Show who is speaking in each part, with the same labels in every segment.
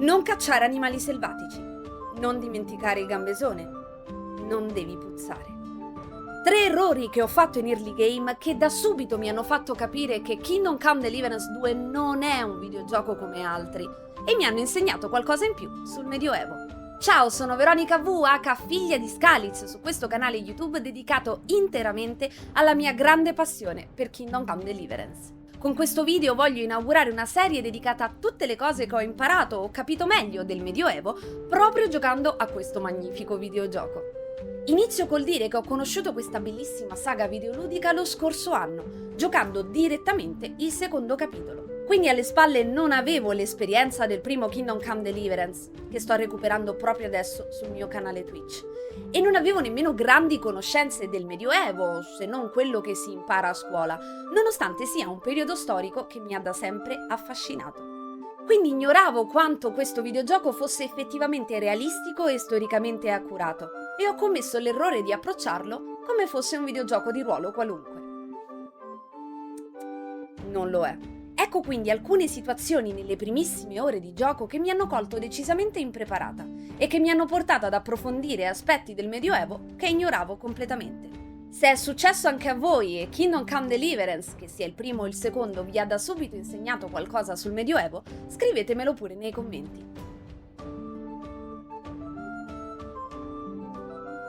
Speaker 1: Non cacciare animali selvatici. Non dimenticare il gambesone. Non devi puzzare. 3 errori che ho fatto in Early Game che da subito mi hanno fatto capire che Kingdom Come Deliverance 2 non è un videogioco come altri e mi hanno insegnato qualcosa in più sul Medioevo. Ciao, sono Veronica V, aka figlia di Scaliz, su questo canale YouTube dedicato interamente alla mia grande passione per Kingdom Come Deliverance. Con questo video voglio inaugurare una serie dedicata a tutte le cose che ho imparato o capito meglio del Medioevo proprio giocando a questo magnifico videogioco. Inizio col dire che ho conosciuto questa bellissima saga videoludica lo scorso anno, giocando direttamente il secondo capitolo. Quindi alle spalle non avevo l'esperienza del primo Kingdom Come Deliverance, che sto recuperando proprio adesso sul mio canale Twitch, e non avevo nemmeno grandi conoscenze del Medioevo, se non quello che si impara a scuola, nonostante sia un periodo storico che mi ha da sempre affascinato. Quindi ignoravo quanto questo videogioco fosse effettivamente realistico e storicamente accurato, e ho commesso l'errore di approcciarlo come fosse un videogioco di ruolo qualunque. Non lo è. Ecco quindi alcune situazioni nelle primissime ore di gioco che mi hanno colto decisamente impreparata e che mi hanno portato ad approfondire aspetti del Medioevo che ignoravo completamente. Se è successo anche a voi e Kingdom Come Deliverance, che sia il primo o il secondo, vi ha da subito insegnato qualcosa sul Medioevo, scrivetemelo pure nei commenti.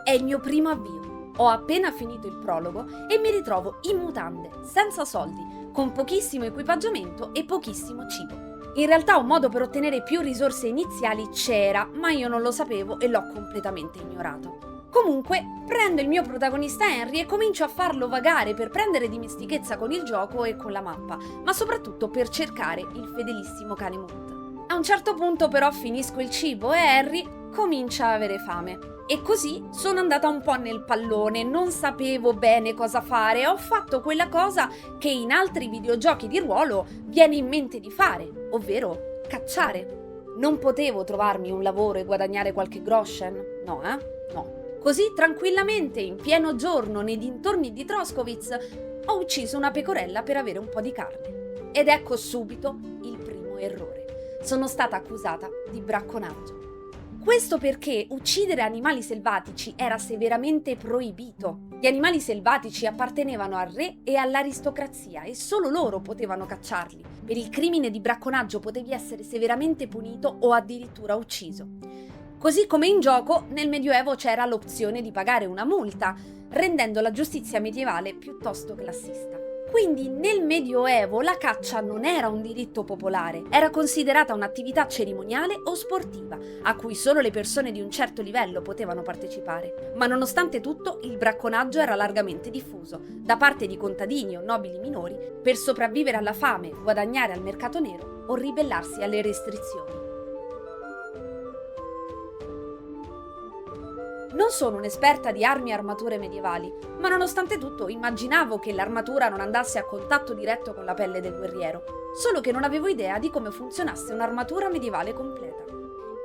Speaker 1: È il mio primo avvio. Ho appena finito il prologo e mi ritrovo in mutande, senza soldi, con pochissimo equipaggiamento e pochissimo cibo. In realtà un modo per ottenere più risorse iniziali c'era, ma io non lo sapevo e l'ho completamente ignorato. Comunque, prendo il mio protagonista Henry e comincio a farlo vagare per prendere dimestichezza con il gioco e con la mappa, ma soprattutto per cercare il fedelissimo cane Mut. A un certo punto però finisco il cibo e Henry comincia a avere fame. E così sono andata un po' nel pallone, non sapevo bene cosa fare, ho fatto quella cosa che in altri videogiochi di ruolo viene in mente di fare, ovvero cacciare. Non potevo trovarmi un lavoro e guadagnare qualche groschen? No. Così tranquillamente, in pieno giorno, nei dintorni di Troskowitz, ho ucciso una pecorella per avere un po' di carne. Ed ecco subito il primo errore. Sono stata accusata di bracconaggio. Questo perché uccidere animali selvatici era severamente proibito. Gli animali selvatici appartenevano al re e all'aristocrazia e solo loro potevano cacciarli. Per il crimine di bracconaggio potevi essere severamente punito o addirittura ucciso. Così come in gioco, nel Medioevo c'era l'opzione di pagare una multa, rendendo la giustizia medievale piuttosto classista. Quindi nel Medioevo la caccia non era un diritto popolare, era considerata un'attività cerimoniale o sportiva, a cui solo le persone di un certo livello potevano partecipare. Ma nonostante tutto, il bracconaggio era largamente diffuso, da parte di contadini o nobili minori, per sopravvivere alla fame, guadagnare al mercato nero o ribellarsi alle restrizioni. Non sono un'esperta di armi e armature medievali, ma nonostante tutto immaginavo che l'armatura non andasse a contatto diretto con la pelle del guerriero, solo che non avevo idea di come funzionasse un'armatura medievale completa.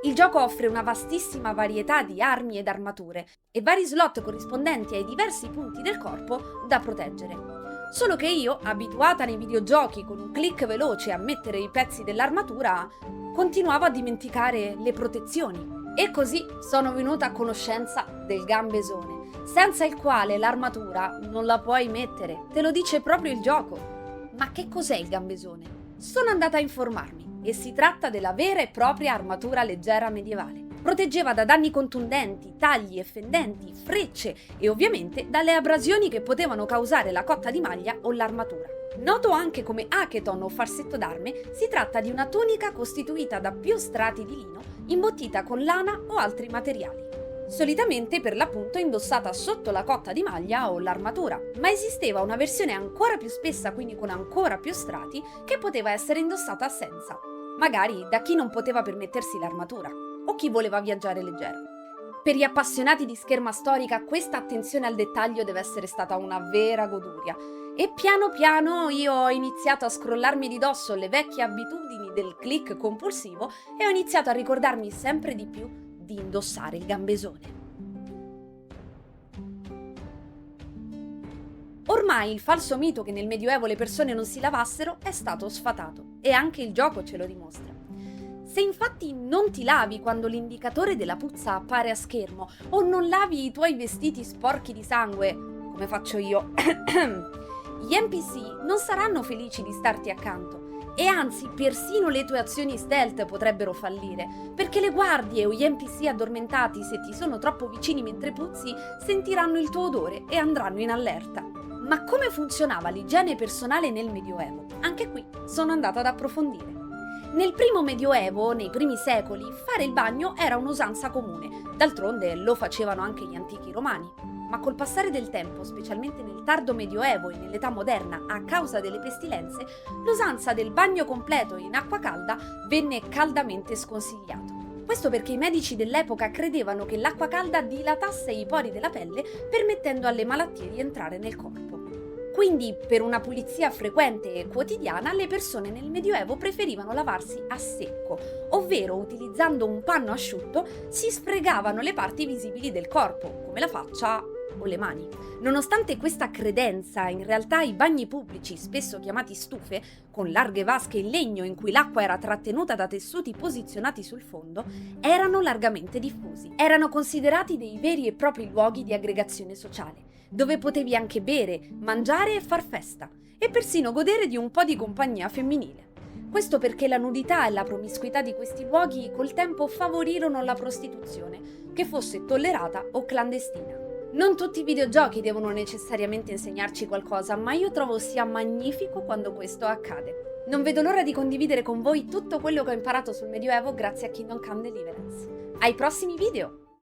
Speaker 1: Il gioco offre una vastissima varietà di armi ed armature e vari slot corrispondenti ai diversi punti del corpo da proteggere. Solo che io, abituata nei videogiochi con un click veloce a mettere i pezzi dell'armatura, continuavo a dimenticare le protezioni. E così sono venuta a conoscenza del gambesone, senza il quale l'armatura non la puoi mettere, te lo dice proprio il gioco. Ma che cos'è il gambesone? Sono andata a informarmi e si tratta della vera e propria armatura leggera medievale. Proteggeva da danni contundenti, tagli e fendenti, frecce e ovviamente dalle abrasioni che potevano causare la cotta di maglia o l'armatura. Noto anche come hacketon o farsetto d'arme, si tratta di una tunica costituita da più strati di lino imbottita con lana o altri materiali. Solitamente per l'appunto indossata sotto la cotta di maglia o l'armatura, ma esisteva una versione ancora più spessa, quindi con ancora più strati, che poteva essere indossata senza, magari da chi non poteva permettersi l'armatura o chi voleva viaggiare leggero. Per gli appassionati di scherma storica questa attenzione al dettaglio deve essere stata una vera goduria. E piano piano io ho iniziato a scrollarmi di dosso le vecchie abitudini del click compulsivo e ho iniziato a ricordarmi sempre di più di indossare il gambesone. Ormai il falso mito che nel Medioevo le persone non si lavassero è stato sfatato e anche il gioco ce lo dimostra. Se infatti non ti lavi quando l'indicatore della puzza appare a schermo o non lavi i tuoi vestiti sporchi di sangue, come faccio io, gli NPC non saranno felici di starti accanto e anzi persino le tue azioni stealth potrebbero fallire, perché le guardie o gli NPC addormentati, se ti sono troppo vicini mentre puzzi, sentiranno il tuo odore e andranno in allerta. Ma come funzionava l'igiene personale nel Medioevo? Anche qui sono andata ad approfondire. Nel primo Medioevo, nei primi secoli, fare il bagno era un'usanza comune, d'altronde lo facevano anche gli antichi romani. Ma col passare del tempo, specialmente nel tardo Medioevo e nell'età moderna, a causa delle pestilenze, l'usanza del bagno completo in acqua calda venne caldamente sconsigliato. Questo perché i medici dell'epoca credevano che l'acqua calda dilatasse i pori della pelle, permettendo alle malattie di entrare nel corpo. Quindi, per una pulizia frequente e quotidiana, le persone nel Medioevo preferivano lavarsi a secco, ovvero utilizzando un panno asciutto si sfregavano le parti visibili del corpo, come la faccia o le mani. Nonostante questa credenza, in realtà i bagni pubblici, spesso chiamati stufe, con larghe vasche in legno in cui l'acqua era trattenuta da tessuti posizionati sul fondo, erano largamente diffusi. Erano considerati dei veri e propri luoghi di aggregazione sociale, dove potevi anche bere, mangiare e far festa, e persino godere di un po' di compagnia femminile. Questo perché la nudità e la promiscuità di questi luoghi col tempo favorirono la prostituzione, che fosse tollerata o clandestina. Non tutti i videogiochi devono necessariamente insegnarci qualcosa, ma io trovo sia magnifico quando questo accade. Non vedo l'ora di condividere con voi tutto quello che ho imparato sul Medioevo grazie a Kingdom Come Deliverance. Ai prossimi video!